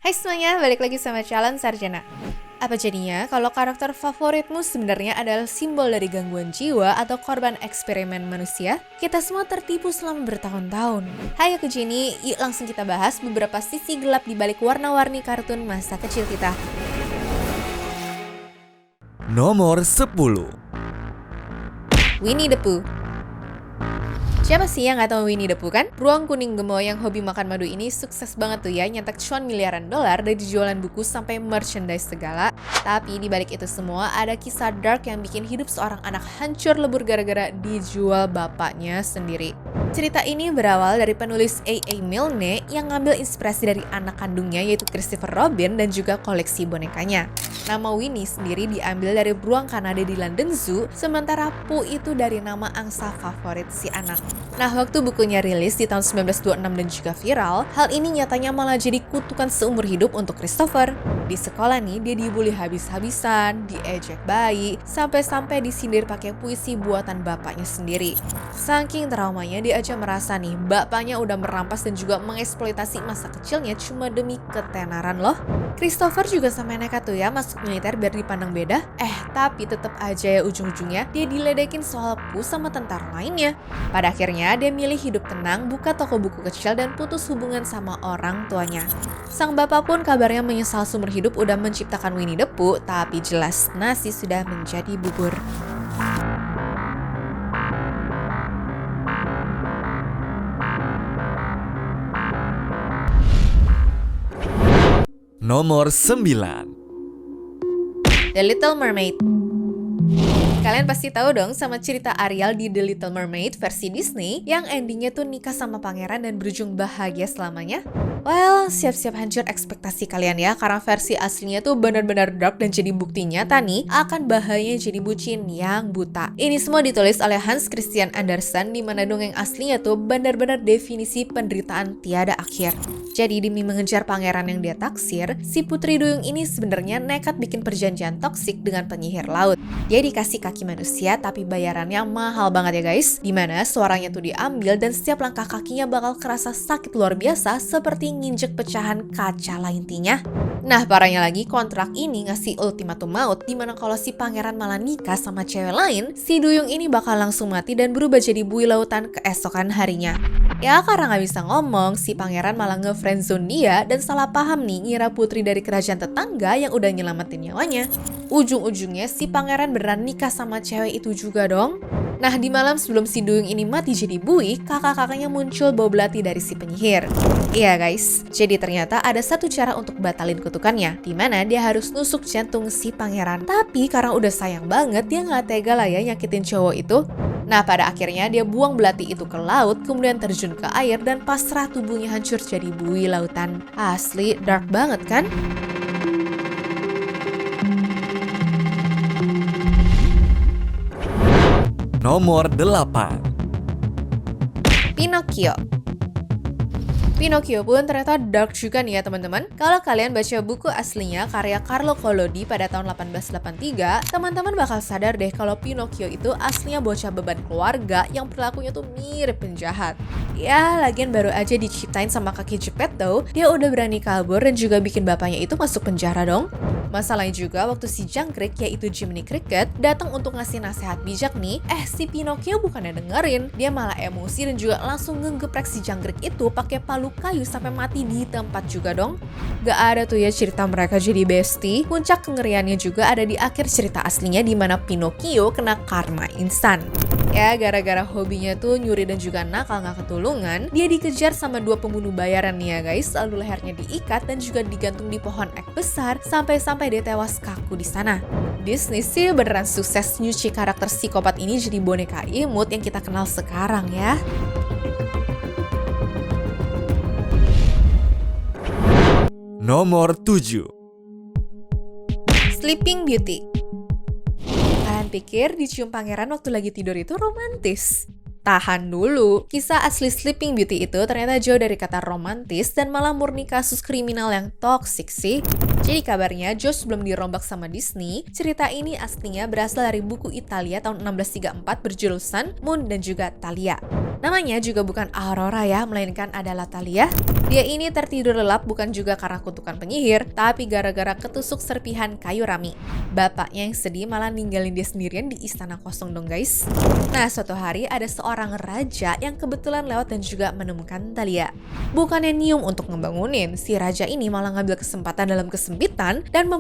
Hai semuanya, balik lagi sama Calon Sarjana. Apa jadinya kalau karakter favoritmu sebenarnya adalah simbol dari gangguan jiwa atau korban eksperimen manusia? Kita semua tertipu selama bertahun-tahun. Hai, aku Jenny, yuk langsung kita bahas beberapa sisi gelap di balik warna-warni kartun masa kecil kita. Nomor 10. Winnie the Pooh. Siapa sih yang gak tahu Winnie the Pooh kan? Beruang kuning gemoy yang hobi makan madu ini sukses banget tuh ya, nyetak cuan miliaran dolar dari jualan buku sampai merchandise segala. Tapi di balik itu semua ada kisah dark yang bikin hidup seorang anak hancur lebur gara-gara dijual bapaknya sendiri. Cerita ini berawal dari penulis A.A. Milne yang ngambil inspirasi dari anak kandungnya yaitu Christopher Robin dan juga koleksi bonekanya. Nama Winnie sendiri diambil dari beruang Kanada di London Zoo, sementara Pooh itu dari nama angsa favorit si anak. Nah, waktu bukunya rilis di tahun 1926 dan juga viral, hal ini nyatanya malah jadi kutukan seumur hidup untuk Christopher. Di sekolah nih, dia dibully habis-habisan, diejek bayi, sampai-sampai disindir pakai puisi buatan bapaknya sendiri. Saking traumanya, dia aja merasa nih, bapaknya udah merampas dan juga mengeksploitasi masa kecilnya cuma demi ketenaran loh. Christopher juga sampai nekat tuh ya masuk militer biar dipandang beda. Tapi tetap aja ya ujung-ujungnya dia diledekin soal Pooh sama tentara lainnya. Pada akhirnya dia milih hidup tenang, buka toko buku kecil dan putus hubungan sama orang tuanya. Sang bapak pun kabarnya menyesal seumur hidup udah menciptakan Winnie the Pooh, tapi jelas nasi sudah menjadi bubur. Nomor 9. The Little Mermaid. Kalian pasti tahu dong sama cerita Ariel di The Little Mermaid versi Disney yang endingnya tuh nikah sama pangeran dan berujung bahagia selamanya. Well, siap-siap hancur ekspektasi kalian ya, karena versi aslinya tuh benar-benar dark dan jadi bukti nyata nih akan bahayanya jadi bucin yang buta. Ini semua ditulis oleh Hans Christian Andersen, di mana dongeng aslinya tuh benar-benar definisi penderitaan tiada akhir. Jadi demi mengejar pangeran yang dia taksir, si putri duyung ini sebenarnya nekat bikin perjanjian toksik dengan penyihir laut. Dia dikasih kaki manusia tapi bayarannya mahal banget ya guys, dimana suaranya tuh diambil dan setiap langkah kakinya bakal kerasa sakit luar biasa seperti nginjek pecahan kaca laintinya. Nah, parahnya lagi kontrak ini ngasih ultimatum maut, dimana kalau si pangeran malah nikah sama cewek lain, si duyung ini bakal langsung mati dan berubah jadi bui lautan keesokan harinya. Ya, karena nggak bisa ngomong, si pangeran malah nge-friendzone dia dan salah paham nih ngira putri dari kerajaan tetangga yang udah nyelamatin nyawanya. Ujung-ujungnya si pangeran beneran nikah sama cewek itu juga dong. Nah, di malam sebelum si duyung ini mati jadi bui, kakak-kakaknya muncul bawa belati dari si penyihir. Iya guys, jadi ternyata ada satu cara untuk batalin kutukannya, dimana dia harus nusuk jantung si pangeran. Tapi karena udah sayang banget, dia nggak tega lah ya nyakitin cowok itu. Nah, pada akhirnya dia buang belati itu ke laut, kemudian terjun ke air dan pasrah tubuhnya hancur jadi bui lautan. Asli dark banget kan? Nomor 8. Pinocchio. Pinocchio pun ternyata dark juga nih ya teman-teman. Kalau kalian baca buku aslinya karya Carlo Collodi pada tahun 1883, teman-teman bakal sadar deh kalau Pinocchio itu aslinya bocah beban keluarga yang perilakunya tuh mirip penjahat. Ya, lagian baru aja diciptain sama kaki jepet tuh, dia udah berani kabur dan juga bikin bapaknya itu masuk penjara dong. Masalahnya juga waktu si jangkrik yaitu Jiminy Cricket datang untuk ngasih nasihat bijak nih, si Pinocchio bukannya dengerin, dia malah emosi dan juga langsung ngegeprek si jangkrik itu pakai palu kayu sampai mati di tempat juga dong. Gak ada tuh ya cerita mereka jadi bestie. Puncak kengeriannya juga ada di akhir cerita aslinya, di mana Pinocchio kena karma instan. Ya, gara-gara hobinya tuh nyuri dan juga nakal gak ketulungan, dia dikejar sama dua pembunuh bayaran nih ya guys, lalu lehernya diikat dan juga digantung di pohon ek besar sampai dia tewas kaku di sana. Disney sih beneran sukses nyuci karakter psikopat ini jadi boneka imut yang kita kenal sekarang ya. Nomor 7. Sleeping Beauty. Kalian pikir dicium pangeran waktu lagi tidur itu romantis? Tahan dulu, kisah asli Sleeping Beauty itu ternyata jauh dari kata romantis dan malah murni kasus kriminal yang toksik sih. Jadi kabarnya jauh sebelum dirombak sama Disney, cerita ini aslinya berasal dari buku Italia tahun 1634 berjulusan Moon dan juga Thalia. Namanya juga bukan Aurora ya, melainkan adalah Thalia. Dia ini tertidur lelap bukan juga karena kutukan penyihir, tapi gara-gara ketusuk serpihan kayu rami. Bapaknya yang sedih malah ninggalin dia sendirian di istana kosong dong guys. Nah, suatu hari ada seorang raja yang kebetulan lewat dan juga menemukan Thalia. Bukannya nyium untuk ngebangunin, si raja ini malah ngambil kesempatan dalam kesempitan dan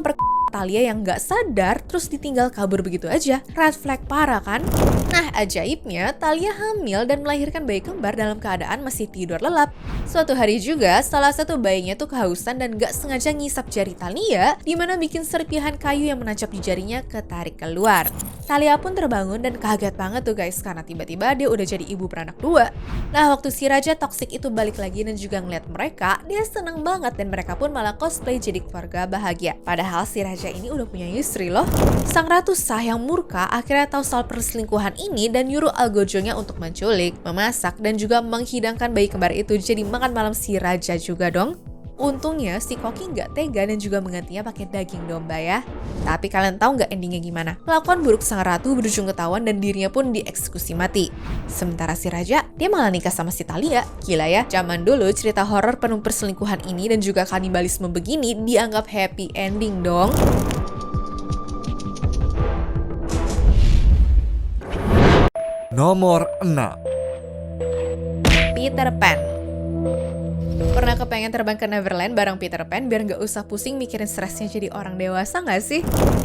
Thalia yang gak sadar terus ditinggal kabur begitu aja. Red flag parah kan? Nah, ajaibnya Thalia hamil dan melahirkan bayi kembar dalam keadaan masih tidur lelap. Suatu hari juga, salah satu bayinya tuh kehausan dan gak sengaja ngisap jari Thalia, dimana bikin serpihan kayu yang menancap di jarinya ketarik keluar. Thalia pun terbangun dan kaget banget tuh guys, karena tiba-tiba dia udah jadi ibu beranak dua. Nah, waktu si raja toksik itu balik lagi dan juga ngeliat mereka, dia seneng banget dan mereka pun malah cosplay jadi keluarga bahagia. Padahal si raja ini udah punya istri loh. Sang ratu Shah yang murka akhirnya tahu soal perselingkuhan ini dan nyuruh algojonya untuk menculik, memasak, dan juga menghidangkan bayi kembar itu jadi makan malam si raja juga dong. Untungnya si Koki nggak tega dan juga menggantinya pakai daging domba ya. Tapi kalian tahu nggak endingnya gimana? Kelakuan buruk sang ratu berujung ketahuan dan dirinya pun dieksekusi mati. Sementara si raja, dia malah nikah sama si Thalia. Gila ya, zaman dulu cerita horor penuh perselingkuhan ini dan juga kanibalisme begini dianggap happy ending dong. Nomor 6. Peter Pan. Pernah kepengen terbang ke Neverland bareng Peter Pan biar nggak usah pusing mikirin stresnya jadi orang dewasa nggak sih?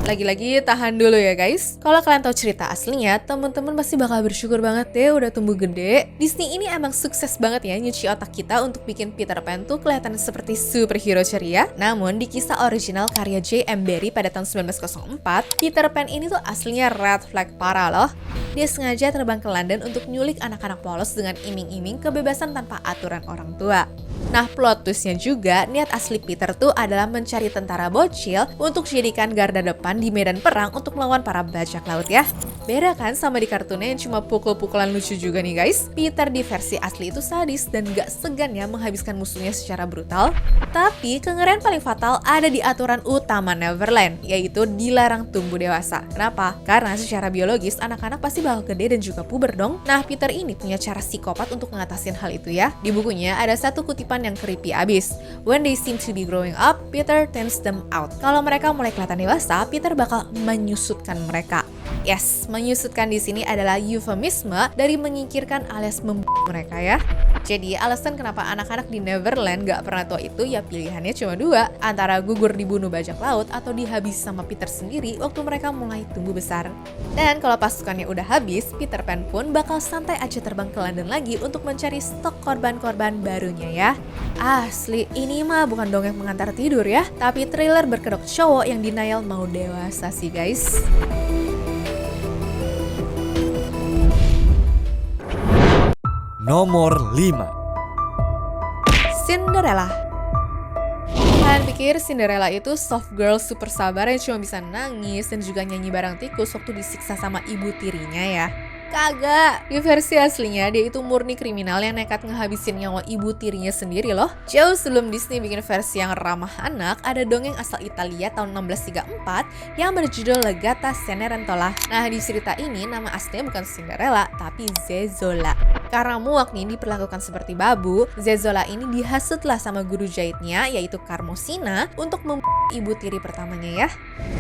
Lagi-lagi tahan dulu ya guys. Kalau kalian tahu cerita aslinya, temen-temen pasti bakal bersyukur banget deh udah tumbuh gede. Disney ini emang sukses banget ya nyuci otak kita untuk bikin Peter Pan tuh kelihatan seperti superhero ceria. Namun di kisah original karya J.M. Barrie pada tahun 1904, Peter Pan ini tuh aslinya red flag parah loh. Dia sengaja terbang ke London untuk nyulik anak-anak polos dengan iming-iming kebebasan tanpa aturan orang tua. Nah, plot twistnya juga, niat asli Peter tuh adalah mencari tentara bocil untuk dijadikan garda depan di medan perang untuk melawan para bajak laut ya. Beda kan sama di kartunnya yang cuma pukul-pukulan lucu juga nih guys. Peter di versi asli itu sadis dan gak segan ya menghabiskan musuhnya secara brutal. Tapi kengerian paling fatal ada di aturan utama Neverland, yaitu dilarang tumbuh dewasa. Kenapa? Karena secara biologis anak-anak pasti bakal gede dan juga puber dong. Nah, Peter ini punya cara psikopat untuk ngatasin hal itu ya. Di bukunya ada satu kutipan yang creepy abis. When they seem to be growing up, Peter turns them out. Kalau mereka mulai kelihatan dewasa, Peter bakal menyusutkan mereka. Yes, menyusutkan di sini adalah eufemisme dari menyingkirkan alias mereka ya. Jadi alasan kenapa anak-anak di Neverland gak pernah tua itu ya pilihannya cuma dua, antara gugur dibunuh bajak laut atau dihabis sama Peter sendiri waktu mereka mulai tumbuh besar. Dan kalau pasukannya udah habis, Peter Pan pun bakal santai aja terbang ke London lagi untuk mencari stok korban-korban barunya ya. Asli, ini mah bukan dongeng pengantar tidur ya, tapi thriller berkedok cowok yang denial mau dewasa sih guys. Nomor 5. Cinderella. Kalian pikir Cinderella itu soft girl super sabar yang cuma bisa nangis dan juga nyanyi bareng tikus waktu disiksa sama ibu tirinya ya? Kagak, di versi aslinya dia itu murni kriminal yang nekat ngehabisin nyawa ibu tirinya sendiri loh. Jauh sebelum Disney bikin versi yang ramah anak, ada dongeng asal Italia tahun 1634 yang berjudul Legata Cenerentola. Nah, di cerita ini nama aslinya bukan Cinderella, tapi Zezola. Karena muak nih diperlakukan seperti babu, Zezola ini dihasutlah sama guru jahitnya, yaitu Carmosina, untuk ibu tiri pertamanya ya.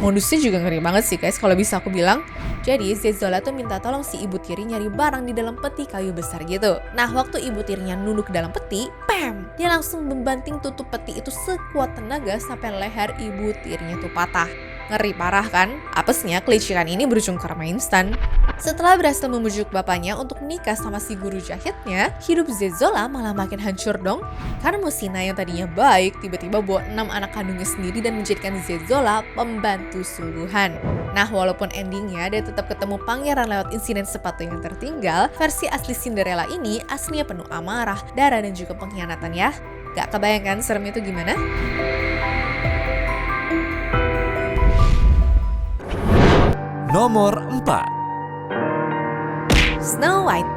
Modusnya juga ngeri banget sih guys kalau bisa aku bilang. Jadi Zezola tuh minta tolong si ibu tiri nyari barang di dalam peti kayu besar gitu. Nah, waktu ibu tirinya nunduk ke dalam peti, pam! Dia langsung membanting tutup peti itu sekuat tenaga sampai leher ibu tirinya tuh patah. Ngeri parah kan? Apesnya kelicikan ini berujung karma instan. Setelah berhasil membujuk bapaknya untuk nikah sama si guru jahitnya, hidup Zezola malah makin hancur dong. Karena Musina yang tadinya baik, tiba-tiba bawa 6 anak kandungnya sendiri dan menjadikan Zezola pembantu sungguhan. Nah, walaupun endingnya dia tetap ketemu pangeran lewat insiden sepatu yang tertinggal, versi asli Cinderella ini aslinya penuh amarah, darah, dan juga pengkhianatan ya. Gak kebayangkan serem itu gimana? Nomor 4. Snow White.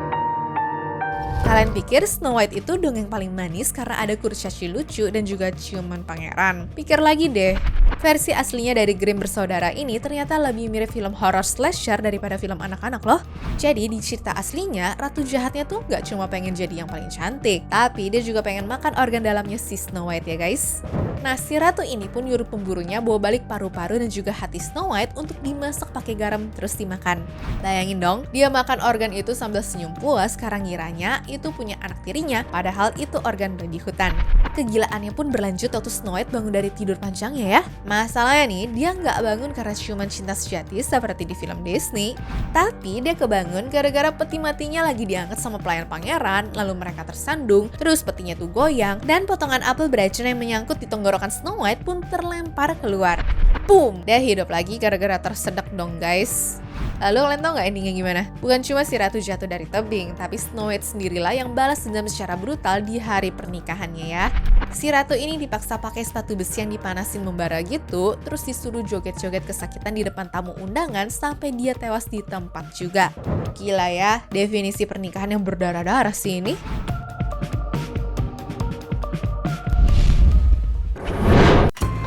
Kalian pikir Snow White itu dongeng paling manis karena ada kurcaci lucu dan juga ciuman pangeran? Pikir lagi deh, Versi aslinya dari Grimm bersaudara ini ternyata lebih mirip film horror slasher daripada film anak-anak loh. Jadi di cerita aslinya, ratu jahatnya tuh gak cuma pengen jadi yang paling cantik, tapi dia juga pengen makan organ dalamnya si Snow White ya guys. Nah, si ratu ini pun nyuruh pemburunya bawa balik paru-paru dan juga hati Snow White untuk dimasak pakai garam terus dimakan. Bayangin dong, dia makan organ itu sambil senyum puas karena ngiranya itu punya anak tirinya, padahal itu organ babi hutan. Kegilaannya pun berlanjut waktu Snow White bangun dari tidur panjangnya ya. Masalahnya nih, dia nggak bangun karena ciuman cinta sejati seperti di film Disney, tapi dia kebangun gara-gara peti matinya lagi diangkat sama pelayan pangeran, lalu mereka tersandung, terus petinya tuh goyang, dan potongan apel beracun yang menyangkut di tenggorokan Snow White pun terlempar keluar. Boom! Dia hidup lagi gara-gara tersedak dong guys. Lalu kalian tau gak endingnya gimana? Bukan cuma si ratu jatuh dari tebing, tapi Snow White sendirilah yang balas dendam secara brutal di hari pernikahannya ya. Si ratu ini dipaksa pakai sepatu besi yang dipanasin membara gitu, terus disuruh joget-joget kesakitan di depan tamu undangan sampai dia tewas di tempat juga. Gila ya, definisi pernikahan yang berdarah-darah sih ini.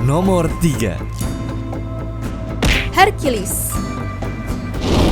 Nomor 3. Hercules.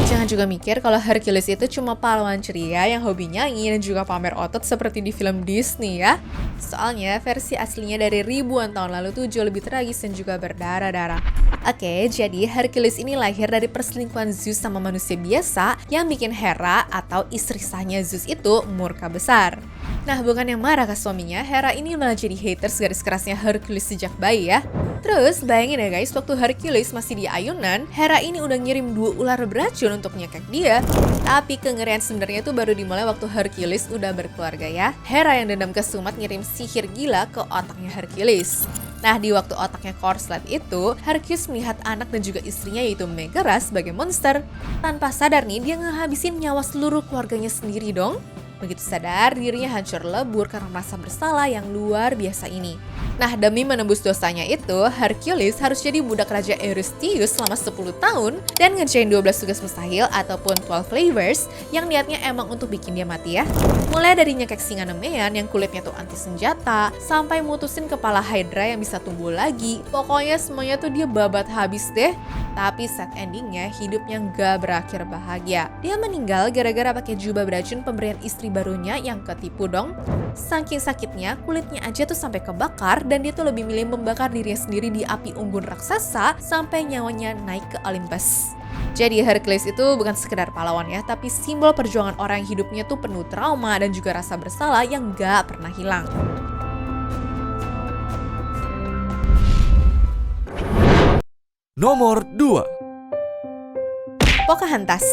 Jangan juga mikir kalau Hercules itu cuma pahlawan ceria yang hobi nyanyi dan juga pamer otot seperti di film Disney ya. Soalnya versi aslinya dari ribuan tahun lalu tuh jauh lebih tragis dan juga berdarah-darah. Oke, jadi Hercules ini lahir dari perselingkuhan Zeus sama manusia biasa yang bikin Hera atau istri sahnya Zeus itu murka besar. Nah, bukan yang marah ke suaminya, Hera ini malah jadi haters garis kerasnya Hercules sejak bayi ya. Terus bayangin ya guys, waktu Hercules masih di ayunan, Hera ini udah ngirim 2 ular beracun untuk nyekek dia. Tapi kengerian sebenarnya itu baru dimulai waktu Hercules udah berkeluarga ya. Hera yang dendam kesumat ngirim sihir gila ke otaknya Hercules. Nah, di waktu otaknya korslet itu, Hercules melihat anak dan juga istrinya yaitu Megara sebagai monster. Tanpa sadar nih, dia ngehabisin nyawa seluruh keluarganya sendiri dong. Begitu sadar, dirinya hancur lebur karena merasa bersalah yang luar biasa ini. Nah, demi menembus dosanya itu, Hercules harus jadi budak Raja Eurystheus selama 10 tahun dan ngerjain 12 tugas mustahil ataupun 12 flavors yang niatnya emang untuk bikin dia mati ya. Mulai dari nyekek singa Nemean yang kulitnya tuh anti senjata, sampai mutusin kepala Hydra yang bisa tumbuh lagi. Pokoknya semuanya tuh dia babat habis deh. Tapi sad endingnya, hidupnya gak berakhir bahagia. Dia meninggal gara-gara pakai jubah beracun pemberian istri barunya yang ketipu dong. Saking sakitnya, kulitnya aja tuh sampai kebakar dan dia tuh lebih milih membakar dirinya sendiri di api unggun raksasa sampai nyawanya naik ke Olympus. Jadi Hercules itu bukan sekedar pahlawan ya, tapi simbol perjuangan orang yang hidupnya tuh penuh trauma dan juga rasa bersalah yang gak pernah hilang. Nomor 2. Pocahontas.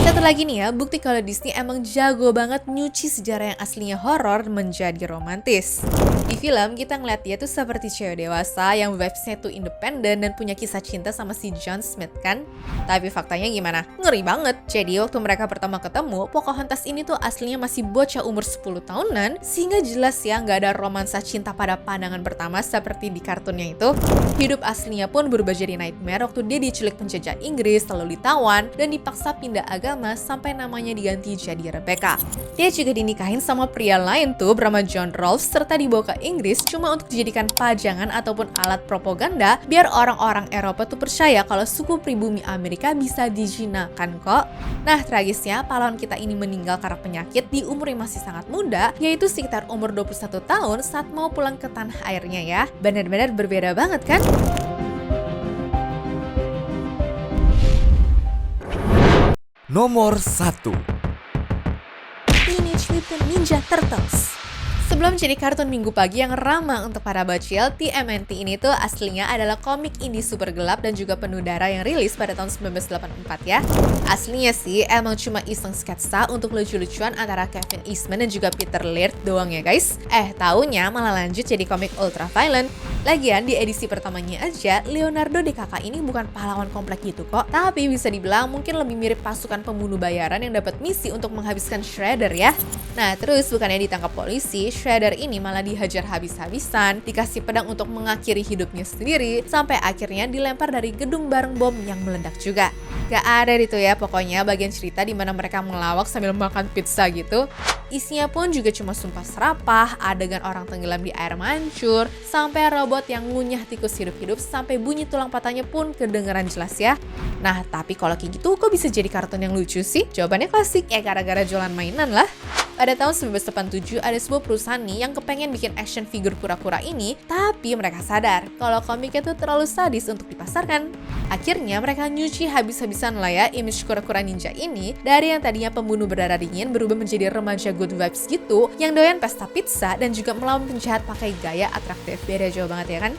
Satu lagi nih ya, bukti kalau Disney emang jago banget nyuci sejarah yang aslinya horor menjadi romantis. Di film, kita ngeliat dia tuh seperti cewek dewasa yang vibes-nya tuh independen dan punya kisah cinta sama si John Smith kan? Tapi faktanya gimana? Ngeri banget. Jadi waktu mereka pertama ketemu, Pocahontas ini tuh aslinya masih bocah umur 10 tahunan, sehingga jelas ya nggak ada romansa cinta pada pandangan pertama seperti di kartunnya itu. Hidup aslinya pun berubah jadi nightmare waktu dia diculik penjajah Inggris, lalu ditawan, dan dipaksa pindah agama sampai namanya diganti jadi Rebecca. Dia juga dinikahin sama pria lain tuh bernama John Rolfe serta dibawa ke Inggris cuma untuk dijadikan pajangan ataupun alat propaganda biar orang-orang Eropa tuh percaya kalau suku pribumi Amerika bisa dijinakan kok. Nah, tragisnya pahlawan kita ini meninggal karena penyakit di umur yang masih sangat muda, yaitu sekitar umur 21 tahun saat mau pulang ke tanah airnya ya. Benar-benar berbeda banget kan? Nomor 1. Teenage Mutant Ninja Turtles. Sebelum jadi kartun minggu pagi yang ramah untuk para bocil, TMNT ini tuh aslinya adalah komik indie super gelap dan juga penuh darah yang rilis pada tahun 1984 ya. Aslinya sih emang cuma iseng sketsa untuk lucu-lucuan antara Kevin Eastman dan juga Peter Laird doang ya guys. Taunya malah lanjut jadi komik ultra violent. Lagian di edisi pertamanya aja, Leonardo DiCaprio ini bukan pahlawan komplek gitu kok, tapi bisa dibilang mungkin lebih mirip pasukan pembunuh bayaran yang dapat misi untuk menghabiskan Shredder ya. Nah terus bukannya ditangkap polisi, Shredder ini malah dihajar habis-habisan, dikasih pedang untuk mengakhiri hidupnya sendiri, sampai akhirnya dilempar dari gedung bareng bom yang meledak juga. Gak ada itu ya pokoknya bagian cerita di mana mereka melawak sambil makan pizza gitu. Isinya pun juga cuma sumpah serapah, adegan orang tenggelam di air mancur, sampai robot yang ngunyah tikus hidup-hidup sampai bunyi tulang patahnya pun kedengeran jelas ya. Nah, tapi kalau kayak gitu kok bisa jadi kartun yang lucu sih? Jawabannya klasik, ya gara-gara jualan mainan lah. Pada tahun 1987 ada sebuah perusahaan nih yang kepengen bikin action figure kura-kura ini, tapi mereka sadar kalau komiknya tuh terlalu sadis untuk dipasarkan. Akhirnya mereka nyuci habis-habisan lah ya image kura-kura ninja ini, dari yang tadinya pembunuh berdarah dingin berubah menjadi remaja good vibes gitu, yang doyan pesta pizza dan juga melawan penjahat pakai gaya atraktif. Beda jauh banget ya kan?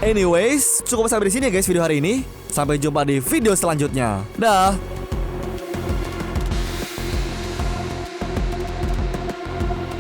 Anyways, cukup sampai di sini ya guys video hari ini. Sampai jumpa di video selanjutnya. Dah.